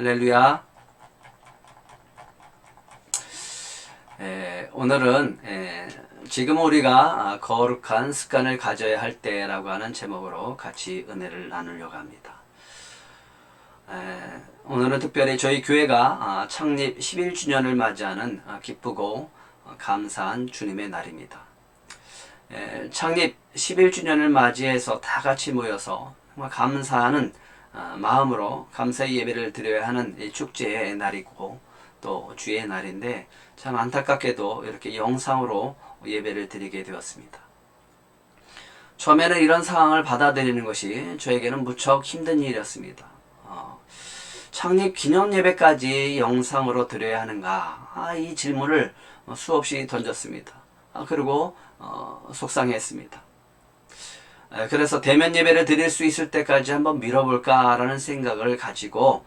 할렐루야. 오늘은 지금 우리가 거룩한 습관을 가져야 할 때라고 하는 제목으로 같이 은혜를 나누려고 합니다. 오늘은 특별히 저희 교회가 창립 11주년을 맞이하는 기쁘고 감사한 주님의 날입니다. 창립 11주년을 맞이해서 다 같이 모여서 정말 감사하는 마음으로 감사의 예배를 드려야 하는 이 축제의 날이고 또 주의 날인데, 참 안타깝게도 이렇게 영상으로 예배를 드리게 되었습니다. 처음에는 이런 상황을 받아들이는 것이 저에게는 무척 힘든 일이었습니다. 창립 기념 예배까지 영상으로 드려야 하는가? 이 질문을 수없이 던졌습니다. 그리고 속상했습니다. 그래서 대면 예배를 드릴 수 있을 때까지 한번 미뤄볼까라는 생각을 가지고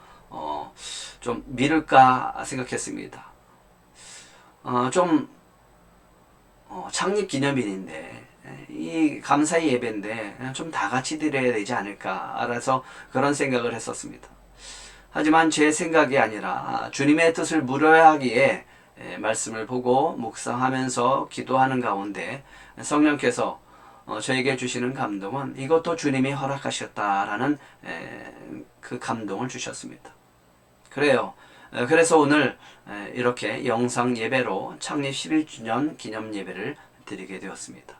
좀 미룰까 생각했습니다. 창립 기념일인데, 이 감사의 예배인데 좀 다 같이 드려야 되지 않을까, 알아서 그런 생각을 했었습니다. 하지만 제 생각이 아니라 주님의 뜻을 물어야 하기에 말씀을 보고 묵상하면서 기도하는 가운데 성령께서 저에게 주시는 감동은 이것도 주님이 허락하셨다라는 그 감동을 주셨습니다. 그래요. 그래서 오늘 이렇게 영상 예배로 창립 11주년 기념 예배를 드리게 되었습니다.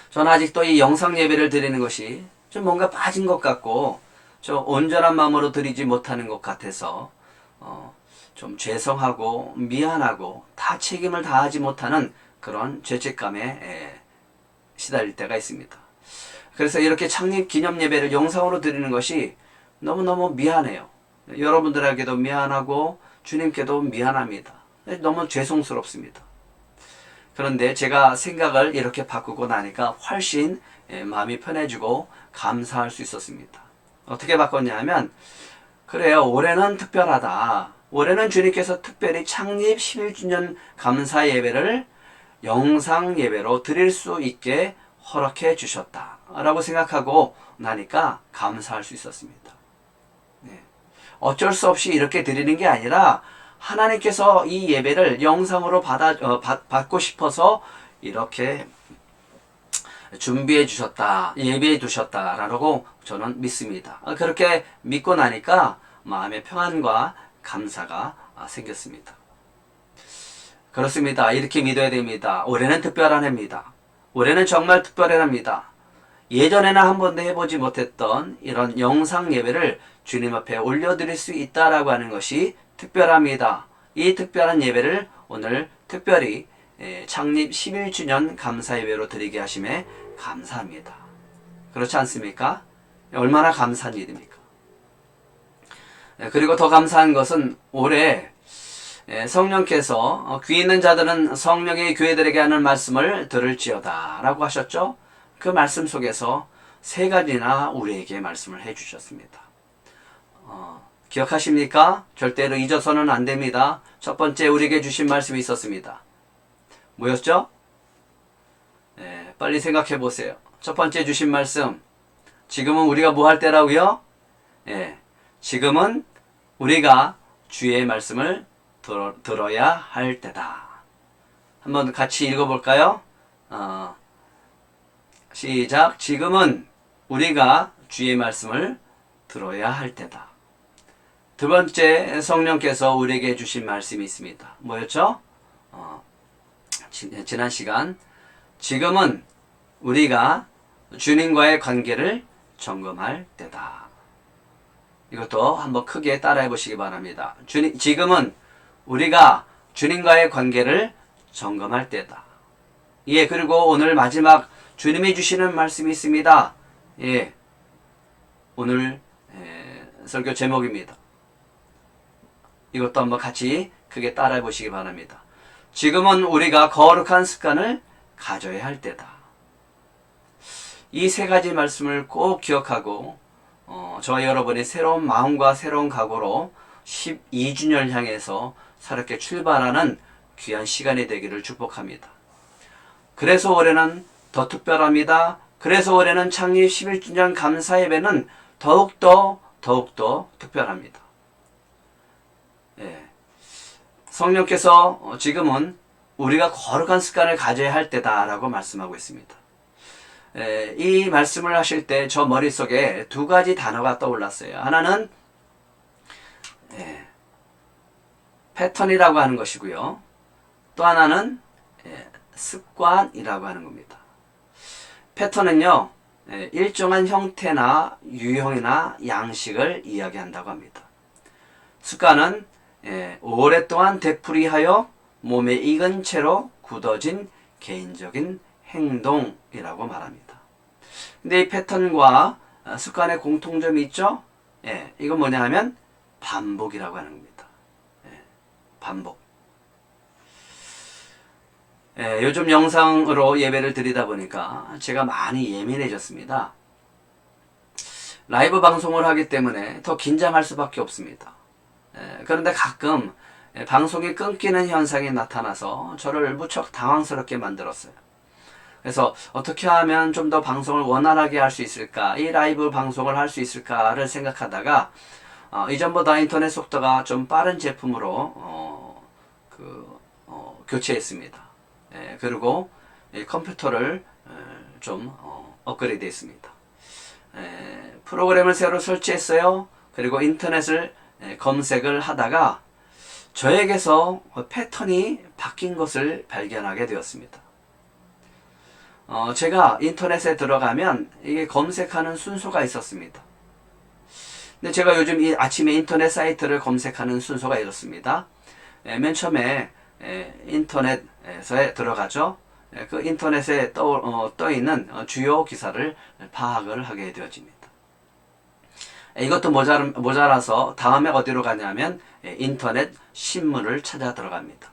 저는 아직도 이 영상 예배를 드리는 것이 좀 뭔가 빠진 것 같고 좀 온전한 마음으로 드리지 못하는 것 같아서 좀 죄송하고 미안하고 다 책임을 다하지 못하는 그런 죄책감에 시달릴 때가 있습니다. 그래서 이렇게 창립 기념 예배를 영상으로 드리는 것이 너무너무 미안해요. 여러분들에게도 미안하고 주님께도 미안합니다. 너무 죄송스럽습니다. 그런데 제가 생각을 이렇게 바꾸고 나니까 훨씬 마음이 편해지고 감사할 수 있었습니다. 어떻게 바꿨냐면, 그래요, 올해는 특별하다. 올해는 주님께서 특별히 창립 11주년 감사 예배를 영상 예배로 드릴 수 있게 허락해 주셨다 라고 생각하고 나니까 감사할 수 있었습니다. 어쩔 수 없이 이렇게 드리는 게 아니라 하나님께서 이 예배를 영상으로 받고 싶어서 이렇게 준비해 주셨다, 예배해 두셨다라고 저는 믿습니다. 그렇게 믿고 나니까 마음의 평안과 감사가 생겼습니다. 그렇습니다. 이렇게 믿어야 됩니다. 올해는 특별한 해입니다. 올해는 정말 특별한 해입니다. 예전에는 한 번도 해보지 못했던 이런 영상 예배를 주님 앞에 올려드릴 수 있다라고 하는 것이 특별합니다. 이 특별한 예배를 오늘 특별히 창립 11주년 감사 예배로 드리게 하심에 감사합니다. 그렇지 않습니까? 얼마나 감사한 일입니까? 그리고 더 감사한 것은 올해 성령께서 귀 있는 자들은 성령의 교회들에게 하는 말씀을 들을지어다 라고 하셨죠? 그 말씀 속에서 세 가지나 우리에게 말씀을 해주셨습니다. 기억하십니까? 절대로 잊어서는 안 됩니다. 첫 번째 우리에게 주신 말씀이 있었습니다. 뭐였죠? 빨리 생각해 보세요. 첫 번째 주신 말씀, 지금은 우리가 뭐 할 때라고요? 지금은 우리가 주의 말씀을 들어야 할 때다. 한번 같이 읽어볼까요? 시작. 지금은 우리가 주의 말씀을 들어야 할 때다. 두 번째, 성령께서 우리에게 주신 말씀이 있습니다. 뭐였죠? 지난 시간, 지금은 우리가 주님과의 관계를 점검할 때다. 이것도 한번 크게 따라해 보시기 바랍니다. 지금은 우리가 주님과의 관계를 점검할 때다. 그리고 오늘 마지막 주님이 주시는 말씀이 있습니다. 오늘 설교 제목입니다. 이것도 한번 같이 크게 따라해 보시기 바랍니다. 지금은 우리가 거룩한 습관을 가져야 할 때다. 이 세 가지 말씀을 꼭 기억하고 저와 여러분이 새로운 마음과 새로운 각오로 12주년을 향해서 새롭게 출발하는 귀한 시간이 되기를 축복합니다. 그래서 올해는 더 특별합니다. 그래서 올해는 창립 11주년 감사 예배는 더욱더 특별합니다. 성령께서 지금은 우리가 거룩한 습관을 가져야 할 때다라고 말씀하고 있습니다. 이 말씀을 하실 때 저 머릿속에 두 가지 단어가 떠올랐어요. 하나는 패턴이라고 하는 것이고요. 또 하나는 습관이라고 하는 겁니다. 패턴은요, 일정한 형태나 유형이나 양식을 이야기한다고 합니다. 습관은 오랫동안 되풀이하여 몸에 익은 채로 굳어진 개인적인 행동이라고 말합니다. 근데 이 패턴과 습관의 공통점이 있죠? 이건 뭐냐 하면 반복이라고 하는 겁니다. 반복. 요즘 영상으로 예배를 드리다 보니까 제가 많이 예민해졌습니다. 라이브 방송을 하기 때문에 더 긴장할 수밖에 없습니다. 그런데 가끔 방송이 끊기는 현상이 나타나서 저를 무척 당황스럽게 만들었어요. 그래서 어떻게 하면 좀 더 방송을 원활하게 할 수 있을까, 이 라이브 방송을 할 수 있을까를 생각하다가 이전보다 인터넷 속도가 좀 빠른 제품으로 교체했습니다. 그리고 컴퓨터를 좀 업그레이드 했습니다. 프로그램을 새로 설치했어요. 그리고 인터넷을 검색을 하다가 저에게서 패턴이 바뀐 것을 발견하게 되었습니다. 제가 인터넷에 들어가면 이게 검색하는 순서가 있었습니다. 근데 제가 요즘 아침에 인터넷 사이트를 검색하는 순서가 이렇습니다. 맨 처음에 인터넷에 들어가죠. 그 인터넷에 떠 있는 주요 기사를 파악을 하게 되어집니다. 이것도 모자라서 다음에 어디로 가냐면 인터넷 신문을 찾아 들어갑니다.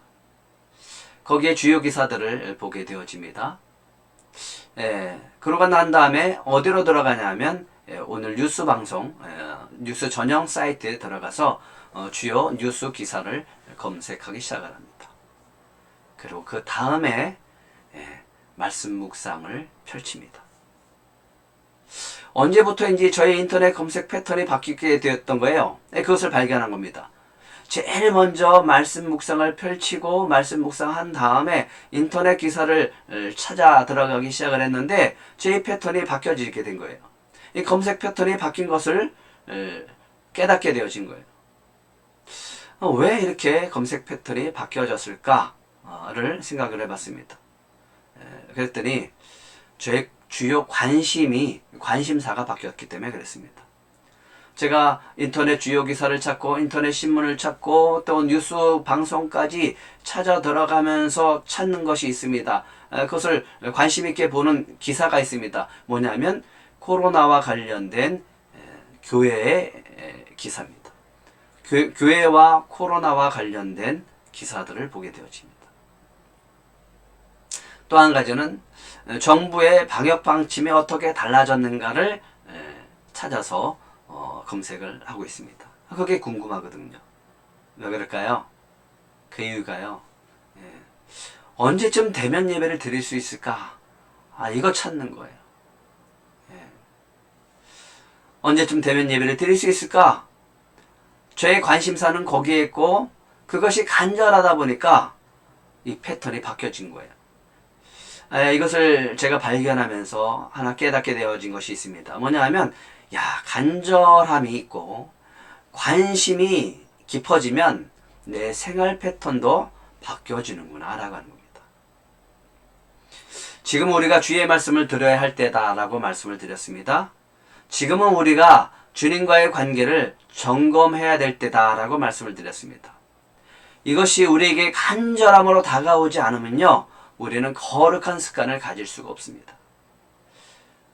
거기에 주요 기사들을 보게 되어집니다. 그러고 난 다음에 어디로 들어가냐면 오늘 뉴스 방송, 뉴스 전용 사이트에 들어가서 주요 뉴스 기사를 검색하기 시작을 합니다. 그리고 그 다음에 말씀 묵상을 펼칩니다. 언제부터인지 저의 인터넷 검색 패턴이 바뀌게 되었던 거예요. 그것을 발견한 겁니다. 제일 먼저 말씀 묵상을 펼치고 말씀 묵상한 다음에 인터넷 기사를 찾아 들어가기 시작을 했는데 제 패턴이 바뀌어지게 된 거예요. 이 검색 패턴이 바뀐 것을 깨닫게 되어진 거예요. 왜 이렇게 검색 패턴이 바뀌어졌을까를 생각을 해봤습니다. 그랬더니 제 주요 관심사가 바뀌었기 때문에 그랬습니다. 제가 인터넷 주요 기사를 찾고 인터넷 신문을 찾고 또 뉴스 방송까지 찾아 들어가면서 찾는 것이 있습니다. 그것을 관심 있게 보는 기사가 있습니다. 뭐냐면 코로나와 관련된 교회의 기사입니다. 교회와 코로나와 관련된 기사들을 보게 되어집니다. 또 한 가지는 정부의 방역 방침이 어떻게 달라졌는가를 찾아서 검색을 하고 있습니다. 그게 궁금하거든요. 왜 그럴까요? 그 이유가요. 언제쯤 대면 예배를 드릴 수 있을까? 이거 찾는 거예요. 언제쯤 대면 예배를 드릴 수 있을까? 저의 관심사는 거기에 있고 그것이 간절하다 보니까 이 패턴이 바뀌어진 거예요. 이것을 제가 발견하면서 하나 깨닫게 되어진 것이 있습니다. 뭐냐 하면 간절함이 있고 관심이 깊어지면 내 생활 패턴도 바뀌어지는구나 라고 하는 겁니다. 지금 우리가 주의 말씀을 들어야 할 때다라고 말씀을 드렸습니다. 지금은 우리가 주님과의 관계를 점검해야 될 때다라고 말씀을 드렸습니다. 이것이 우리에게 간절함으로 다가오지 않으면요, 우리는 거룩한 습관을 가질 수가 없습니다.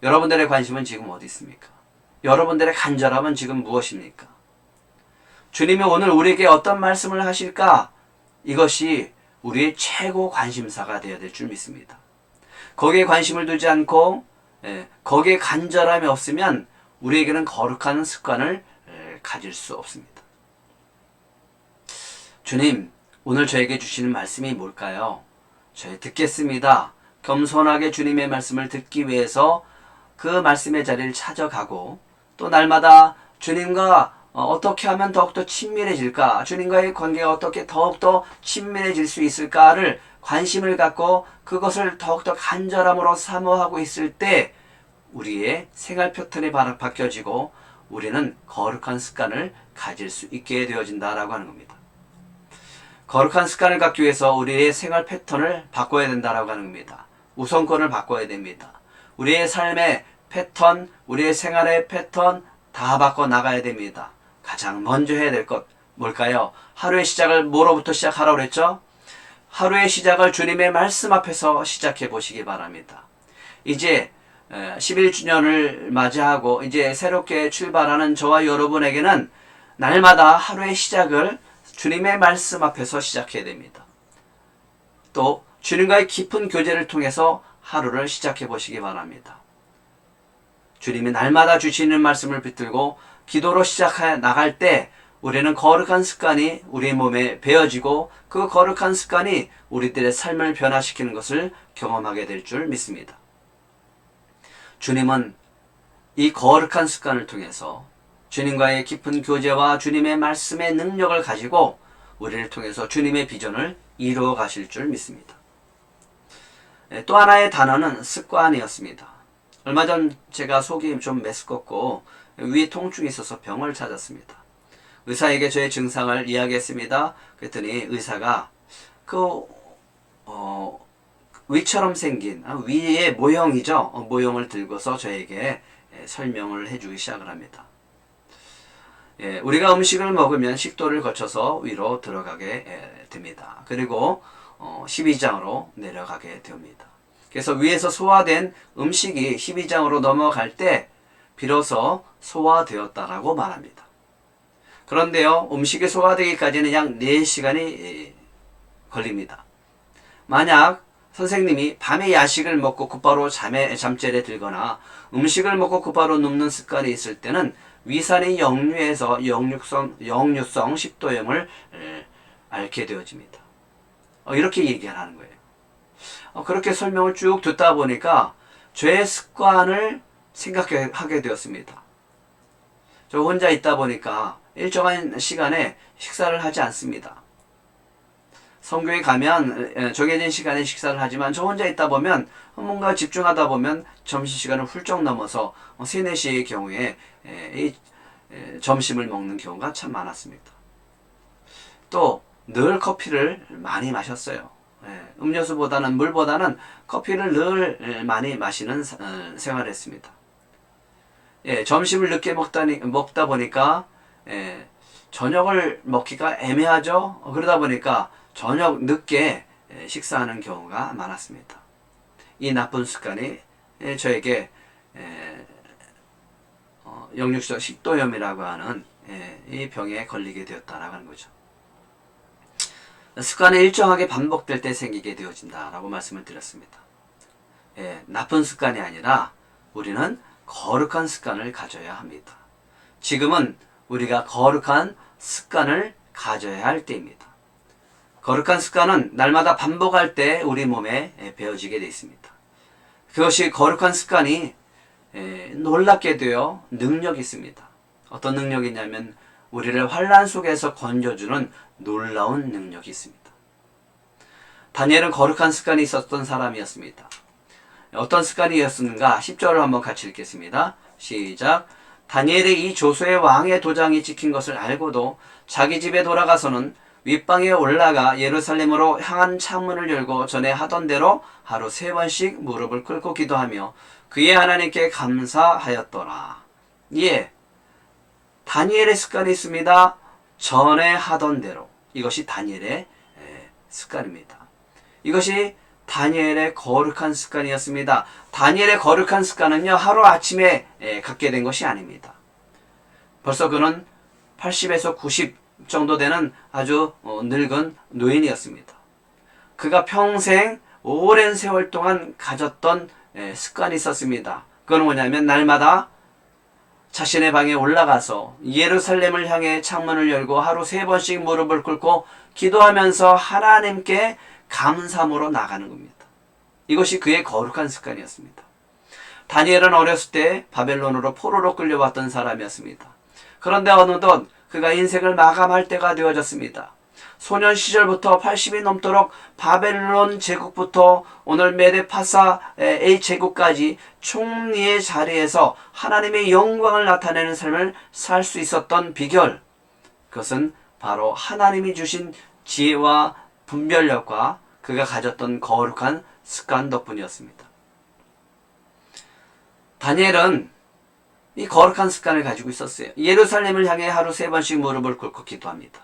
여러분들의 관심은 지금 어디 있습니까? 여러분들의 간절함은 지금 무엇입니까? 주님이 오늘 우리에게 어떤 말씀을 하실까? 이것이 우리의 최고 관심사가 되어야 될 줄 믿습니다. 거기에 관심을 두지 않고 거기에 간절함이 없으면 우리에게는 거룩한 습관을 가질 수 없습니다. 주님, 오늘 저에게 주시는 말씀이 뭘까요? 저희 듣겠습니다. 겸손하게 주님의 말씀을 듣기 위해서 그 말씀의 자리를 찾아가고 또 날마다 주님과 어떻게 하면 더욱더 친밀해질까? 주님과의 관계가 어떻게 더욱더 친밀해질 수 있을까를 관심을 갖고 그것을 더욱더 간절함으로 사모하고 있을 때 우리의 생활 패턴이 바뀌어지고 우리는 거룩한 습관을 가질 수 있게 되어진다라고 하는 겁니다. 거룩한 습관을 갖기 위해서 우리의 생활 패턴을 바꿔야 된다라고 하는 겁니다. 우선권을 바꿔야 됩니다. 우리의 삶의 패턴, 우리의 생활의 패턴 다 바꿔 나가야 됩니다. 가장 먼저 해야 될 것 뭘까요? 하루의 시작을 뭐로부터 시작하라고 그랬죠? 하루의 시작을 주님의 말씀 앞에서 시작해 보시기 바랍니다. 이제 11주년을 맞이하고 이제 새롭게 출발하는 저와 여러분에게는 날마다 하루의 시작을 주님의 말씀 앞에서 시작해야 됩니다. 또 주님과의 깊은 교제를 통해서 하루를 시작해 보시기 바랍니다. 주님이 날마다 주시는 말씀을 붙들고 기도로 시작해 나갈 때 우리는 거룩한 습관이 우리 몸에 배어지고 그 거룩한 습관이 우리들의 삶을 변화시키는 것을 경험하게 될 줄 믿습니다. 주님은 이 거룩한 습관을 통해서 주님과의 깊은 교제와 주님의 말씀의 능력을 가지고 우리를 통해서 주님의 비전을 이루어 가실 줄 믿습니다. 또 하나의 단어는 습관이었습니다. 얼마 전 제가 속이 좀 메스껍고 위에 통증이 있어서 병을 찾았습니다. 의사에게 저의 증상을 이야기했습니다. 그랬더니 의사가 위처럼 생긴 위의 모형이죠. 모형을 들고서 저에게 설명을 해주기 시작을 합니다. 우리가 음식을 먹으면 식도를 거쳐서 위로 들어가게 됩니다. 그리고 12장으로 내려가게 됩니다. 그래서 위에서 소화된 음식이 12장으로 넘어갈 때 비로소 소화되었다라고 말합니다. 그런데요, 음식이 소화되기까지는 약 4시간이 걸립니다. 만약 선생님이 밤에 야식을 먹고 곧바로 잠자리에 들거나 음식을 먹고 곧바로 눕는 습관이 있을 때는 위산이 역류해서 역류성 식도염을 앓게 되어집니다. 이렇게 얘기를 하는 거예요. 그렇게 설명을 쭉 듣다 보니까 죄의 습관을 생각하게 되었습니다. 저 혼자 있다 보니까 일정한 시간에 식사를 하지 않습니다. 성교에 가면 정해진 시간에 식사를 하지만 저 혼자 있다 보면 뭔가 집중하다 보면 점심시간을 훌쩍 넘어서 3, 4시의 경우에 점심을 먹는 경우가 참 많았습니다. 또 늘 커피를 많이 마셨어요. 음료수보다는 물보다는 커피를 늘 많이 마시는 생활을 했습니다. 점심을 늦게 먹다 보니까 저녁을 먹기가 애매하죠. 그러다 보니까 저녁 늦게 식사하는 경우가 많았습니다. 이 나쁜 습관이 저에게 역류성 식도염이라고 하는 이 병에 걸리게 되었다라고 하는 거죠. 습관이 일정하게 반복될 때 생기게 되어진다라고 말씀을 드렸습니다. 나쁜 습관이 아니라 우리는 거룩한 습관을 가져야 합니다. 지금은 우리가 거룩한 습관을 가져야 할 때입니다. 거룩한 습관은 날마다 반복할 때 우리 몸에 배어지게 되어 있습니다. 그것이 거룩한 습관이 놀랍게도요 능력이 있습니다. 어떤 능력이 있냐면 우리를 환난 속에서 건져주는 놀라운 능력이 있습니다. 다니엘은 거룩한 습관이 있었던 사람이었습니다. 어떤 습관이었는가 10절을 한번 같이 읽겠습니다. 시작. 다니엘이 이 조소의 왕의 도장이 찍힌 것을 알고도 자기 집에 돌아가서는 윗방에 올라가 예루살렘으로 향한 창문을 열고 전에 하던 대로 하루 3번씩 무릎을 꿇고 기도하며 그의 하나님께 감사하였더라. 다니엘의 습관이 있습니다. 전에 하던 대로. 이것이 다니엘의 습관입니다. 이것이 다니엘의 거룩한 습관이었습니다. 다니엘의 거룩한 습관은요, 하루아침에 갖게 된 것이 아닙니다. 벌써 그는 80에서 90 정도 되는 아주 늙은 노인이었습니다. 그가 평생 오랜 세월 동안 가졌던 습관이 있었습니다. 그건 뭐냐면 날마다 자신의 방에 올라가서 예루살렘을 향해 창문을 열고 하루 3번씩 무릎을 꿇고 기도하면서 하나님께 감사함으로 나가는 겁니다. 이것이 그의 거룩한 습관이었습니다. 다니엘은 어렸을 때 바벨론으로 포로로 끌려왔던 사람이었습니다. 그런데 어느덧 그가 인생을 마감할 때가 되어졌습니다. 소년 시절부터 80이 넘도록 바벨론 제국부터 오늘 메데파사 A 제국까지 총리의 자리에서 하나님의 영광을 나타내는 삶을 살 수 있었던 비결, 그것은 바로 하나님이 주신 지혜와 분별력과 그가 가졌던 거룩한 습관 덕분이었습니다. 다니엘은 이 거룩한 습관을 가지고 있었어요. 예루살렘을 향해 하루 3번씩 무릎을 꿇고 기도합니다.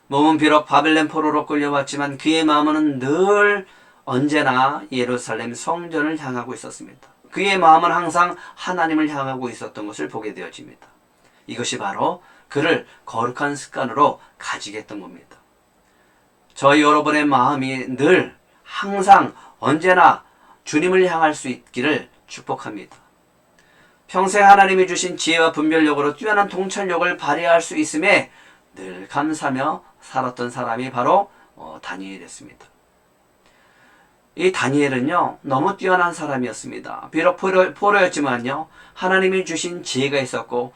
몸은 비록 바벨론 포로로 끌려왔지만 그의 마음은 늘 언제나 예루살렘 성전을 향하고 있었습니다. 그의 마음은 항상 하나님을 향하고 있었던 것을 보게 되어집니다. 이것이 바로 그를 거룩한 습관으로 가지게 했던 겁니다. 저희 여러분의 마음이 늘 항상 언제나 주님을 향할 수 있기를 축복합니다. 평생 하나님이 주신 지혜와 분별력으로 뛰어난 통찰력을 발휘할 수 있음에 늘 감사하며 살았던 사람이 바로 다니엘이었습니다. 이 다니엘은요, 너무 뛰어난 사람이었습니다. 비록 포로였지만요, 하나님이 주신 지혜가 있었고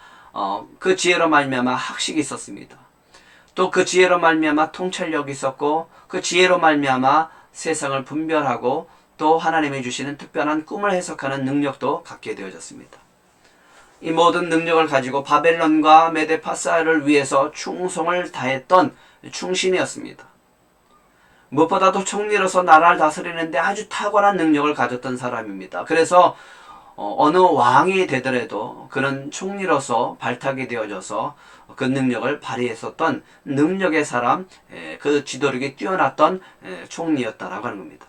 그 지혜로 말미암아 학식이 있었습니다. 또 그 지혜로 말미암아 통찰력이 있었고 그 지혜로 말미암아 세상을 분별하고 또 하나님이 주시는 특별한 꿈을 해석하는 능력도 갖게 되어졌습니다. 이 모든 능력을 가지고 바벨론과 메데파사를 위해서 충성을 다했던 충신이었습니다. 무엇보다도 총리로서 나라를 다스리는데 아주 탁월한 능력을 가졌던 사람입니다. 그래서 어느 왕이 되더라도 그런 총리로서 발탁이 되어져서 그 능력을 발휘했었던 능력의 사람, 그 지도력이 뛰어났던 총리였다라고 하는 겁니다.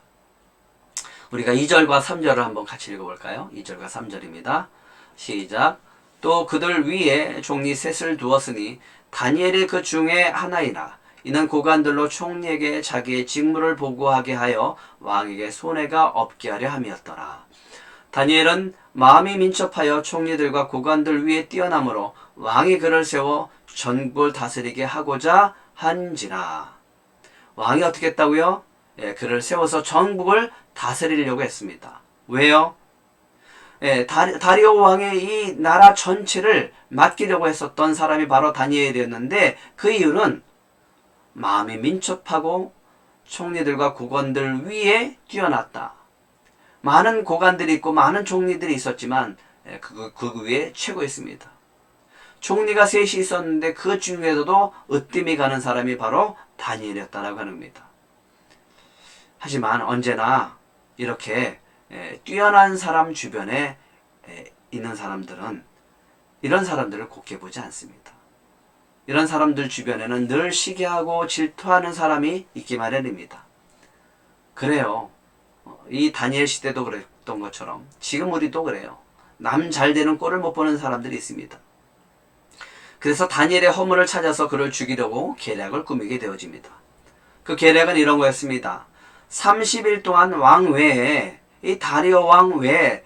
우리가 2절과 3절을 한번 같이 읽어볼까요? 2절과 3절입니다. 시작. 또 그들 위에 종리 셋을 두었으니 다니엘이 그 중에 하나이나 이는 고관들로 총리에게 자기의 직무를 보고하게 하여 왕에게 손해가 없게 하려 함이었더라. 다니엘은 마음이 민첩하여 총리들과 고관들 위에 뛰어나므로 왕이 그를 세워 전국을 다스리게 하고자 한지라. 왕이 어떻게 했다고요? 그를 세워서 전국을 다스리려고 했습니다. 왜요? 다리오 왕의 이 나라 전체를 맡기려고 했었던 사람이 바로 다니엘이었는데 그 이유는 마음이 민첩하고 총리들과 고관들 위에 뛰어났다. 많은 고관들이 있고 많은 총리들이 있었지만 그 위에 최고였습니다. 총리가 셋이 있었는데 그 중에서도 으뜸이 가는 사람이 바로 다니엘이었다라고 합니다. 하지만 언제나 이렇게 뛰어난 사람 주변에 있는 사람들은 이런 사람들을 곱게 보지 않습니다. 이런 사람들 주변에는 늘 시기하고 질투하는 사람이 있기 마련입니다. 그래요. 이 다니엘 시대도 그랬던 것처럼 지금 우리도 그래요. 남 잘 되는 꼴을 못 보는 사람들이 있습니다. 그래서 다니엘의 허물을 찾아서 그를 죽이려고 계략을 꾸미게 되어집니다. 그 계략은 이런 거였습니다. 30일 동안 왕 외에 이 다리오 왕 외에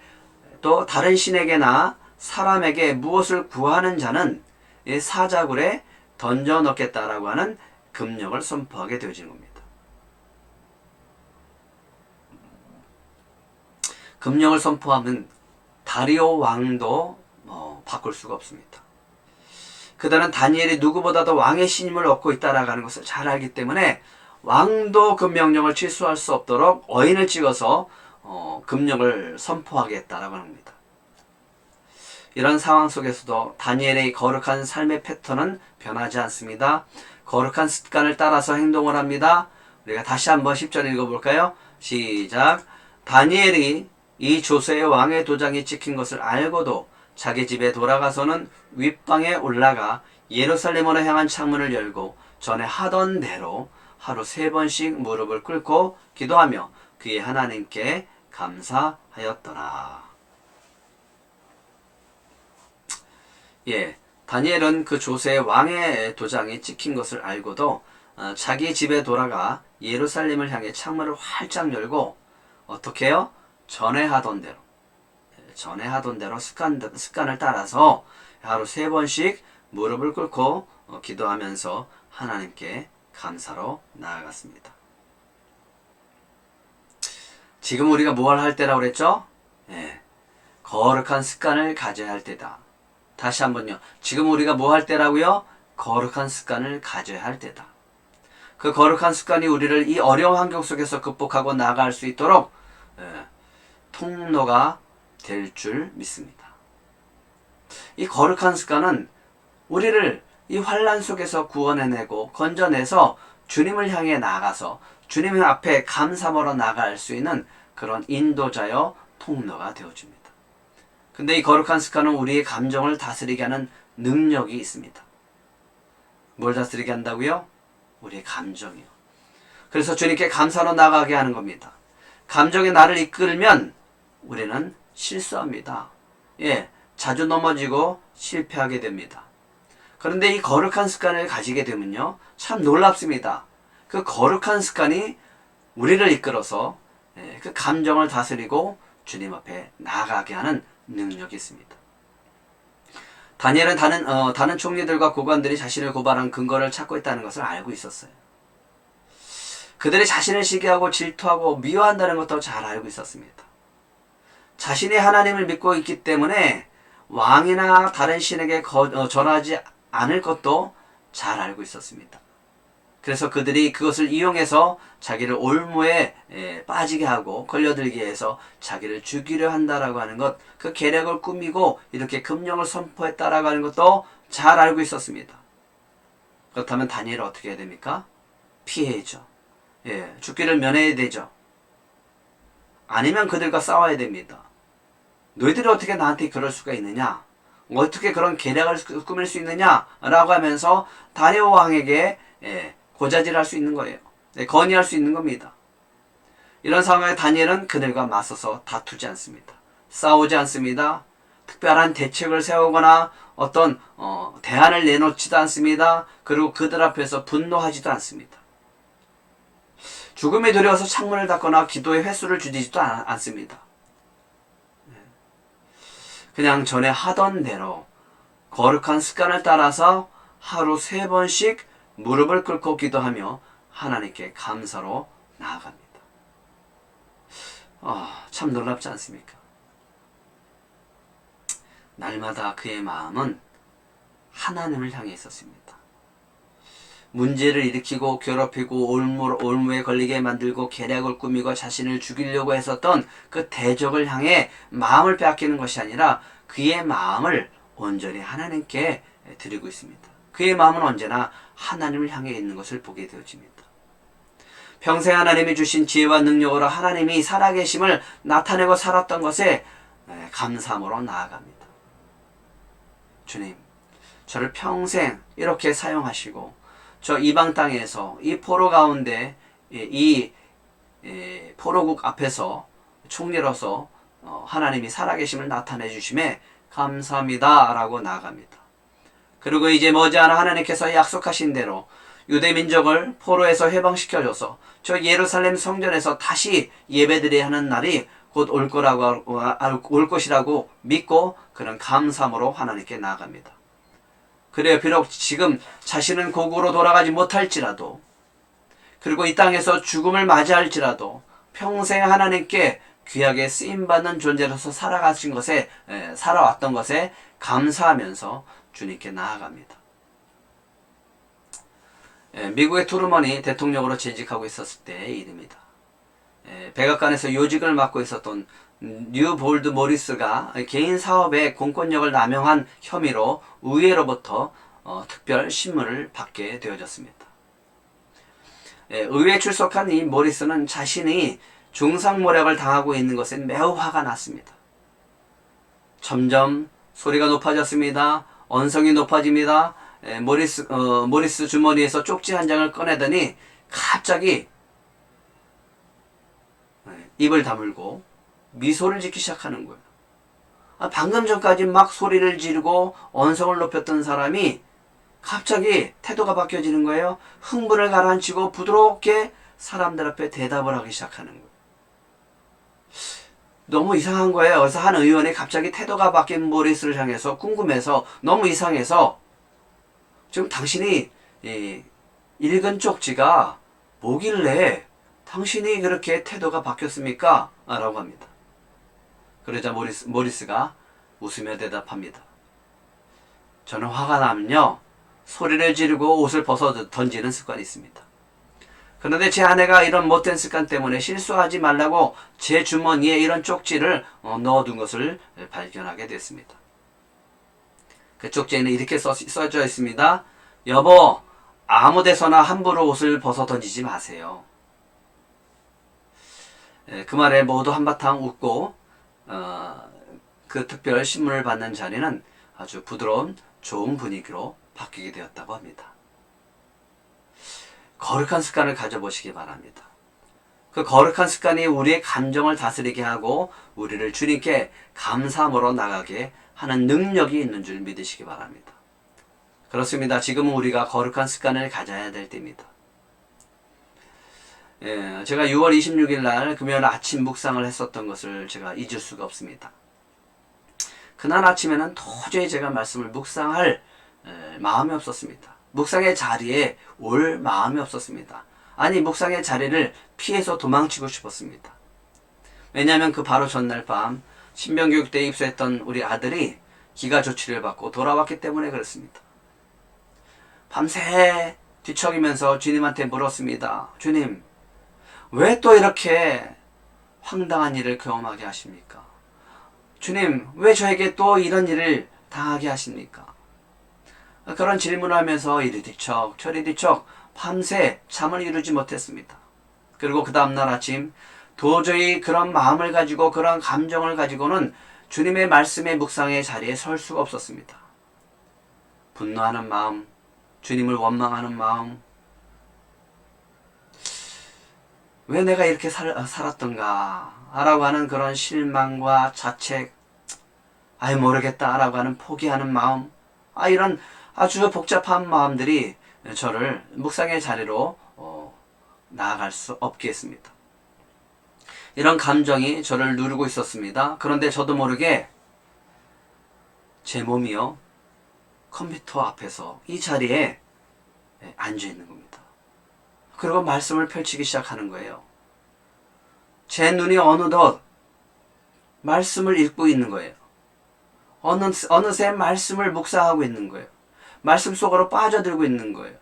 또 다른 신에게나 사람에게 무엇을 구하는 자는 이 사자굴에 던져 넣겠다라고 하는 금령을 선포하게 되어지는 겁니다. 금령을 선포하면 다리오 왕도 바꿀 수가 없습니다. 그들은 다니엘이 누구보다도 왕의 신임을 얻고 있다라고 하는 것을 잘 알기 때문에 왕도 그 명령을 취소할 수 없도록 어인을 찍어서 금령을 선포하겠다라고 합니다. 이런 상황 속에서도 다니엘의 거룩한 삶의 패턴은 변하지 않습니다. 거룩한 습관을 따라서 행동을 합니다. 우리가 다시 한번 10절 읽어볼까요? 시작. 다니엘이 이 조세의 왕의 도장이 찍힌 것을 알고도 자기 집에 돌아가서는 윗방에 올라가 예루살렘으로 향한 창문을 열고 전에 하던 대로 하루 3번씩 무릎을 꿇고 기도하며 그의 하나님께 감사하였더라. 다니엘은 그 조세의 왕의 도장이 찍힌 것을 알고도 자기 집에 돌아가 예루살렘을 향해 창문을 활짝 열고 어떻게 해요? 전에 하던 대로 습관을 따라서 하루 3번씩 무릎을 꿇고 기도하면서 하나님께 감사로 나아갔습니다. 지금 우리가 뭘 할 때라고 그랬죠? 거룩한 습관을 가져야 할 때다. 다시 한번요. 지금 우리가 뭐 할 때라고요? 거룩한 습관을 가져야 할 때다. 그 거룩한 습관이 우리를 이 어려운 환경 속에서 극복하고 나아갈 수 있도록 통로가 될 줄 믿습니다. 이 거룩한 습관은 우리를 이 환난 속에서 구원해내고 건져내서 주님을 향해 나아가서 주님 앞에 감사하러 나아갈 수 있는 그런 인도자여 통로가 되어줍니다. 근데 이 거룩한 습관은 우리의 감정을 다스리게 하는 능력이 있습니다. 뭘 다스리게 한다고요? 우리의 감정이요. 그래서 주님께 감사로 나가게 하는 겁니다. 감정이 나를 이끌면 우리는 실수합니다. 자주 넘어지고 실패하게 됩니다. 그런데 이 거룩한 습관을 가지게 되면요, 참 놀랍습니다. 그 거룩한 습관이 우리를 이끌어서 그 감정을 다스리고 주님 앞에 나아가게 하는 능력이 있습니다. 다니엘은 다른 총리들과 고관들이 자신을 고발한 근거를 찾고 있다는 것을 알고 있었어요. 그들이 자신을 시기하고 질투하고 미워한다는 것도 잘 알고 있었습니다. 자신이 하나님을 믿고 있기 때문에 왕이나 다른 신에게 전하지 않을 것도 잘 알고 있었습니다. 그래서 그들이 그것을 이용해서 자기를 올무에 빠지게 하고 걸려들게 해서 자기를 죽이려 한다라고 하는 것, 그 계략을 꾸미고 이렇게 금령을 선포했다라고 하는 것도 잘 알고 있었습니다. 그렇다면 다니엘은 어떻게 해야 됩니까? 피해야죠. 죽기를 면해야 되죠. 아니면 그들과 싸워야 됩니다. 너희들이 어떻게 나한테 그럴 수가 있느냐? 어떻게 그런 계략을 꾸밀 수 있느냐라고 하면서 다리오 왕에게 고자질할 수 있는 거예요. 건의할 수 있는 겁니다. 이런 상황에 다니엘은 그들과 맞서서 다투지 않습니다. 싸우지 않습니다. 특별한 대책을 세우거나 어떤 대안을 내놓지도 않습니다. 그리고 그들 앞에서 분노하지도 않습니다. 죽음에 두려워서 창문을 닫거나 기도의 횟수를 줄이지도 않습니다. 그냥 전에 하던 대로 거룩한 습관을 따라서 하루 3번씩 무릎을 꿇고 기도하며 하나님께 감사로 나아갑니다. 참 놀랍지 않습니까? 날마다 그의 마음은 하나님을 향해 있었습니다. 문제를 일으키고 괴롭히고 올무에 걸리게 만들고 계략을 꾸미고 자신을 죽이려고 했었던 그 대적을 향해 마음을 빼앗기는 것이 아니라 그의 마음을 온전히 하나님께 드리고 있습니다. 그의 마음은 언제나 하나님을 향해 있는 것을 보게 되어집니다. 평생 하나님이 주신 지혜와 능력으로 하나님이 살아계심을 나타내고 살았던 것에 감사함으로 나아갑니다. 주님, 저를 평생 이렇게 사용하시고 저 이방 땅에서 이 포로 가운데 이 포로국 앞에서 총리로서 하나님이 살아계심을 나타내 주심에 감사합니다 라고 나아갑니다. 그리고 이제 머지않아 하나님께서 약속하신 대로 유대 민족을 포로에서 해방시켜줘서 저 예루살렘 성전에서 다시 예배드려야 하는 날이 곧 올 것이라고 믿고 그런 감사함으로 하나님께 나아갑니다. 그래요. 비록 지금 자신은 고국으로 돌아가지 못할지라도, 그리고 이 땅에서 죽음을 맞이할지라도 평생 하나님께 귀하게 쓰임받는 존재로서 살아왔던 것에 감사하면서 주님께 나아갑니다. 미국의 트루먼이 대통령으로 재직하고 있었을 때의 일입니다. 백악관에서 요직을 맡고 있었던 뉴볼드 모리스가 개인 사업의 공권력을 남용한 혐의로 의회로부터 특별 신문을 받게 되어졌습니다. 의회에 출석한 이 모리스는 자신이 중상모략을 당하고 있는 것에 매우 화가 났습니다. 점점 소리가 높아졌습니다. 언성이 높아집니다. 모리스 주머니에서 쪽지 한 장을 꺼내더니 갑자기 입을 다물고 미소를 짓기 시작하는 거예요. 방금 전까지 막 소리를 지르고 언성을 높였던 사람이 갑자기 태도가 바뀌어지는 거예요. 흥분을 가라앉히고 부드럽게 사람들 앞에 대답을 하기 시작하는 거예요. 너무 이상한 거예요. 그래서 한 의원이 갑자기 태도가 바뀐 모리스를 향해서 궁금해서 너무 이상해서 지금 당신이 읽은 쪽지가 뭐길래 당신이 그렇게 태도가 바뀌었습니까? 라고 합니다. 그러자 모리스가 웃으며 대답합니다. 저는 화가 나면요, 소리를 지르고 옷을 벗어 던지는 습관이 있습니다. 그런데 제 아내가 이런 못된 습관 때문에 실수하지 말라고 제 주머니에 이런 쪽지를 넣어둔 것을 발견하게 됐습니다. 그 쪽지에는 이렇게 써져 있습니다. 여보, 아무 데서나 함부로 옷을 벗어 던지지 마세요. 그 말에 모두 한바탕 웃고 그 특별 신문을 받는 자리는 아주 부드러운 좋은 분위기로 바뀌게 되었다고 합니다. 거룩한 습관을 가져보시기 바랍니다. 그 거룩한 습관이 우리의 감정을 다스리게 하고 우리를 주님께 감사함으로 나가게 하는 능력이 있는 줄 믿으시기 바랍니다. 그렇습니다. 지금은 우리가 거룩한 습관을 가져야 될 때입니다. 제가 6월 26일 날 금요일 아침 묵상을 했었던 것을 제가 잊을 수가 없습니다. 그날 아침에는 도저히 제가 말씀을 묵상할 마음이 없었습니다. 묵상의 자리에 올 마음이 없었습니다. 아니, 묵상의 자리를 피해서 도망치고 싶었습니다. 왜냐하면 그 바로 전날 밤 신병교육대에 입소했던 우리 아들이 기가 조치를 받고 돌아왔기 때문에 그렇습니다. 밤새 뒤척이면서 주님한테 물었습니다. 주님, 왜 또 이렇게 황당한 일을 경험하게 하십니까? 주님, 왜 저에게 또 이런 일을 당하게 하십니까? 그런 질문을 하면서 이리 뒤척 저리 뒤척 밤새 잠을 이루지 못했습니다. 그리고 그 다음날 아침 도저히 그런 마음을 가지고 그런 감정을 가지고는 주님의 말씀의 묵상의 자리에 설 수가 없었습니다. 분노하는 마음, 주님을 원망하는 마음, 왜 내가 이렇게 살았던가 라고 하는 그런 실망과 자책, 아예 모르겠다 라고 하는 포기하는 마음, 이런 아주 복잡한 마음들이 저를 묵상의 자리로 나아갈 수 없게 했습니다. 이런 감정이 저를 누르고 있었습니다. 그런데 저도 모르게 제 몸이요, 컴퓨터 앞에서 이 자리에 앉아 있는 겁니다. 그리고 말씀을 펼치기 시작하는 거예요. 제 눈이 어느덧 말씀을 읽고 있는 거예요. 어느새 말씀을 묵상하고 있는 거예요. 말씀 속으로 빠져들고 있는 거예요.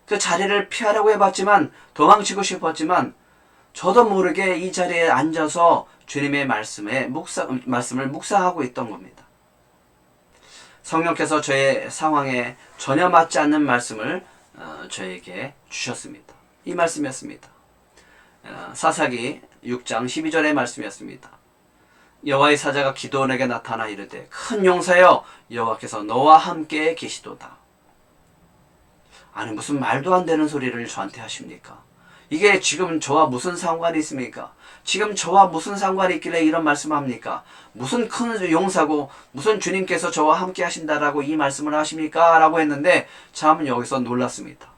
그 자리를 피하려고 해봤지만, 도망치고 싶었지만 저도 모르게 이 자리에 앉아서 주님의 말씀을 묵상하고 있던 겁니다. 성령께서 저의 상황에 전혀 맞지 않는 말씀을 저에게 주셨습니다. 이 말씀이었습니다. 사사기 6장 12절의 말씀이었습니다. 여호와의 사자가 기드온에게 나타나 이르되 큰 용사여, 여호와께서 너와 함께 계시도다. 아니, 무슨 말도 안 되는 소리를 저한테 하십니까? 이게 지금 저와 무슨 상관이 있습니까? 지금 저와 무슨 상관이 있길래 이런 말씀을 합니까? 무슨 큰 용사고 무슨 주님께서 저와 함께 하신다라고 이 말씀을 하십니까? 라고 했는데 참 여기서 놀랐습니다.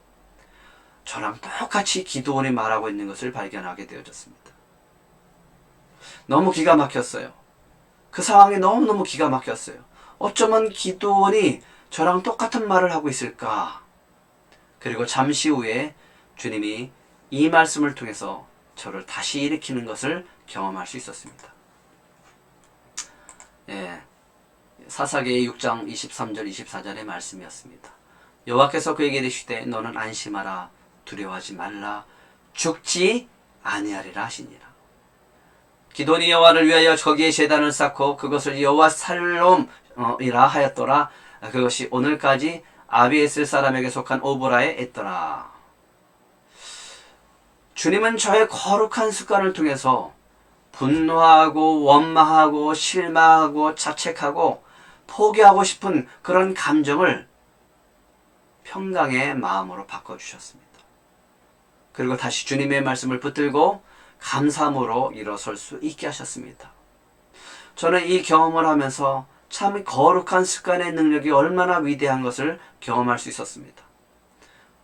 저랑 똑같이 기드온이 말하고 있는 것을 발견하게 되어졌습니다. 너무 기가 막혔어요. 그 상황이 너무너무 기가 막혔어요. 어쩌면 기드온이 저랑 똑같은 말을 하고 있을까? 그리고 잠시 후에 주님이 이 말씀을 통해서 저를 다시 일으키는 것을 경험할 수 있었습니다. 사사기 6장 23절 24절의 말씀이었습니다. 여호와께서 그에게 이르시되 너는 안심하라, 두려워하지 말라, 죽지 아니하리라 하시니라. 기드온이 여호와를 위하여 저기에 제단을 쌓고 그것을 여호와 살롬이라 하였더라. 그것이 오늘까지 아비에셀 사람에게 속한 오보라에 있더라. 주님은 저의 거룩한 습관을 통해서 분노하고 원망하고 실망하고 자책하고 포기하고 싶은 그런 감정을 평강의 마음으로 바꿔주셨습니다. 그리고 다시 주님의 말씀을 붙들고 감사함으로 일어설 수 있게 하셨습니다. 저는 이 경험을 하면서 참 거룩한 습관의 능력이 얼마나 위대한 것을 경험할 수 있었습니다.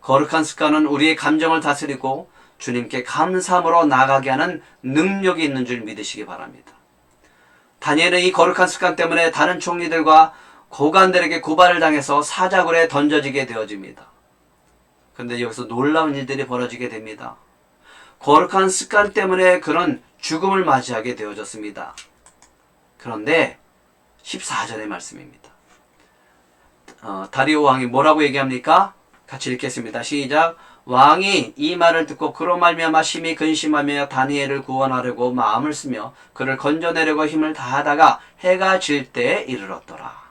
거룩한 습관은 우리의 감정을 다스리고 주님께 감사함으로 나아가게 하는 능력이 있는 줄 믿으시기 바랍니다. 다니엘은 이 거룩한 습관 때문에 다른 총리들과 고관들에게 고발을 당해서 사자굴에 던져지게 되어집니다. 그런데 여기서 놀라운 일들이 벌어지게 됩니다. 거룩한 습관 때문에 그런 죽음을 맞이하게 되어졌습니다. 그런데 14절의 말씀입니다. 다리오 왕이 뭐라고 얘기합니까? 같이 읽겠습니다. 시작. 왕이 이 말을 듣고 그로 말미암아 심히 근심하며 다니엘을 구원하려고 마음을 쓰며 그를 건져내려고 힘을 다하다가 해가 질 때에 이르렀더라.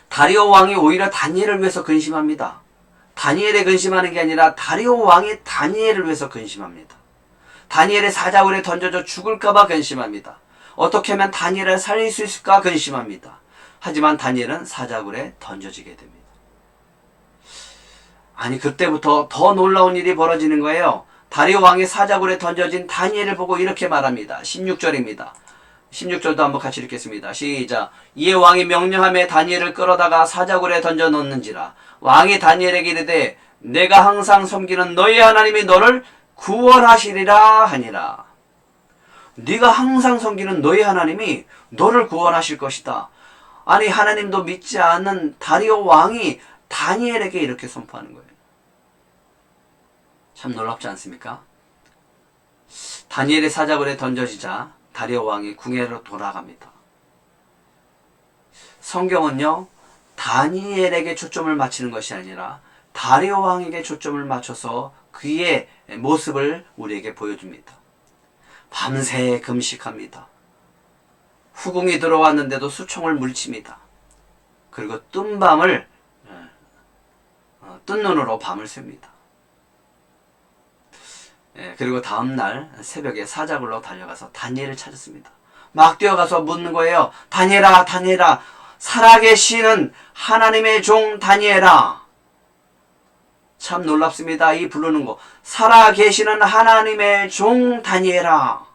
다리오 왕이 오히려 다니엘을 위해서 근심합니다. 다니엘에 근심하는 게 아니라 다리오 왕이 다니엘을 위해서 근심합니다. 다니엘의 사자굴에 던져져 죽을까봐 근심합니다. 어떻게 하면 다니엘을 살릴 수 있을까 근심합니다. 하지만 다니엘은 사자굴에 던져지게 됩니다. 아니, 그때부터 더 놀라운 일이 벌어지는 거예요. 다리오 왕의 사자굴에 던져진 다니엘을 보고 이렇게 말합니다. 16절입니다. 16절도 한번 같이 읽겠습니다. 시작. 이에 왕이 명령하며 다니엘을 끌어다가 사자굴에 던져 넣는지라. 왕이 다니엘에게 이르되 내가 항상 섬기는 너희 하나님이 너를 구원하시리라 하니라. 네가 항상 섬기는 너희 하나님이 너를 구원하실 것이다. 아니, 하나님도 믿지 않는 다리오 왕이 다니엘에게 이렇게 선포하는 거예요. 참 놀랍지 않습니까? 다니엘의 사자굴에 던져지자 다리오 왕이 궁예로 돌아갑니다. 성경은요, 다니엘에게 초점을 맞추는 것이 아니라 다리오 왕에게 초점을 맞춰서 그의 모습을 우리에게 보여줍니다. 밤새 금식합니다. 후궁이 들어왔는데도 수총을 물칩니다. 그리고 뜬 눈으로 밤을 샙니다. 그리고 다음날 새벽에 사자굴로 달려가서 다니엘을 찾았습니다. 막 뛰어가서 묻는 거예요. 다니엘아, 다니엘아, 살아계시는 하나님의 종 다니엘아. 참 놀랍습니다. 이 부르는 거. 살아계시는 하나님의 종 다니엘아.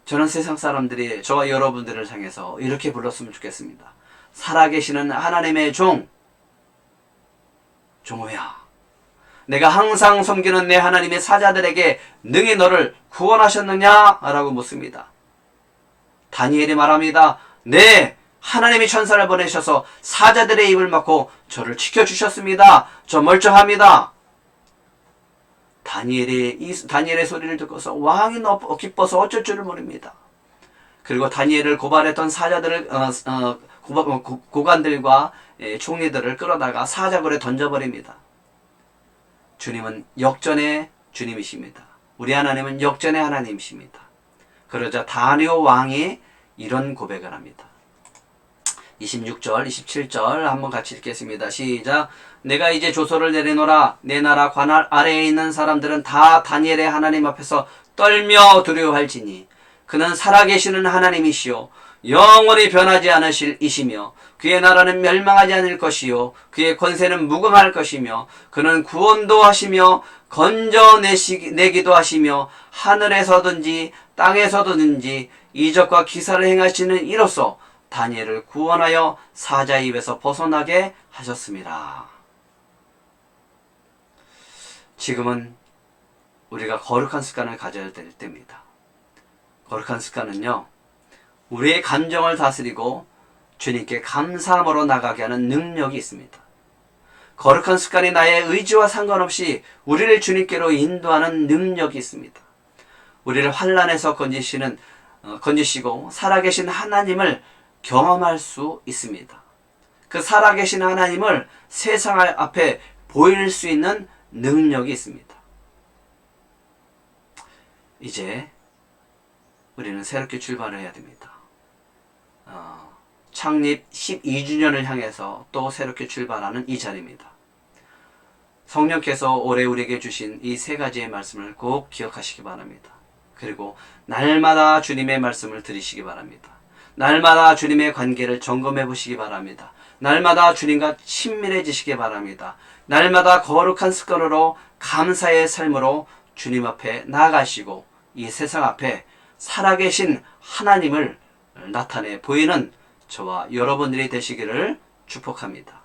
저는 세상 사람들이 저와 여러분들을 향해서 이렇게 불렀으면 좋겠습니다. 살아계시는 하나님의 종호야. 내가 항상 섬기는 내 하나님의 사자들에게 능히 너를 구원하셨느냐? 라고 묻습니다. 다니엘이 말합니다. 네, 하나님이 천사를 보내셔서 사자들의 입을 막고 저를 지켜주셨습니다. 저 멀쩡합니다. 다니엘의 소리를 듣고서 왕이 너무 기뻐서 어쩔 줄을 모릅니다. 그리고 다니엘을 고발했던 사자들을 고관들과 총리들을 끌어다가 사자굴에 던져버립니다. 주님은 역전의 주님이십니다. 우리 하나님은 역전의 하나님이십니다. 그러자 다리오 왕이 이런 고백을 합니다. 26절, 27절 한번 같이 읽겠습니다. 시작. 내가 이제 조서를 내리노라. 내 나라 관할 아래에 있는 사람들은 다 다니엘의 하나님 앞에서 떨며 두려워할지니 그는 살아계시는 하나님이시요 영원히 변하지 않으실 이시며 그의 나라는 멸망하지 않을 것이요 그의 권세는 무궁할 것이며 그는 구원도 하시며 건져내기도 하시며 하늘에서든지 땅에서든지 이적과 기사를 행하시는 이로써 다니엘을 구원하여 사자의 입에서 벗어나게 하셨습니다. 지금은 우리가 거룩한 습관을 가져야 될 때입니다. 거룩한 습관은요, 우리의 감정을 다스리고 주님께 감사함으로 나가게 하는 능력이 있습니다. 거룩한 습관이 나의 의지와 상관없이 우리를 주님께로 인도하는 능력이 있습니다. 우리를 환난에서 건지시고 살아계신 하나님을 경험할 수 있습니다. 그 살아계신 하나님을 세상 앞에 보일 수 있는 능력이 있습니다. 이제 우리는 새롭게 출발을 해야 됩니다. 창립 12주년을 향해서 또 새롭게 출발하는 이 자리입니다. 성령께서 올해 우리에게 주신 이 세 가지의 말씀을 꼭 기억하시기 바랍니다. 그리고 날마다 주님의 말씀을 들으시기 바랍니다. 날마다 주님의 관계를 점검해 보시기 바랍니다. 날마다 주님과 친밀해지시기 바랍니다. 날마다 거룩한 습관으로 감사의 삶으로 주님 앞에 나아가시고 이 세상 앞에 살아계신 하나님을 나타내 보이는 저와 여러분들이 되시기를 축복합니다.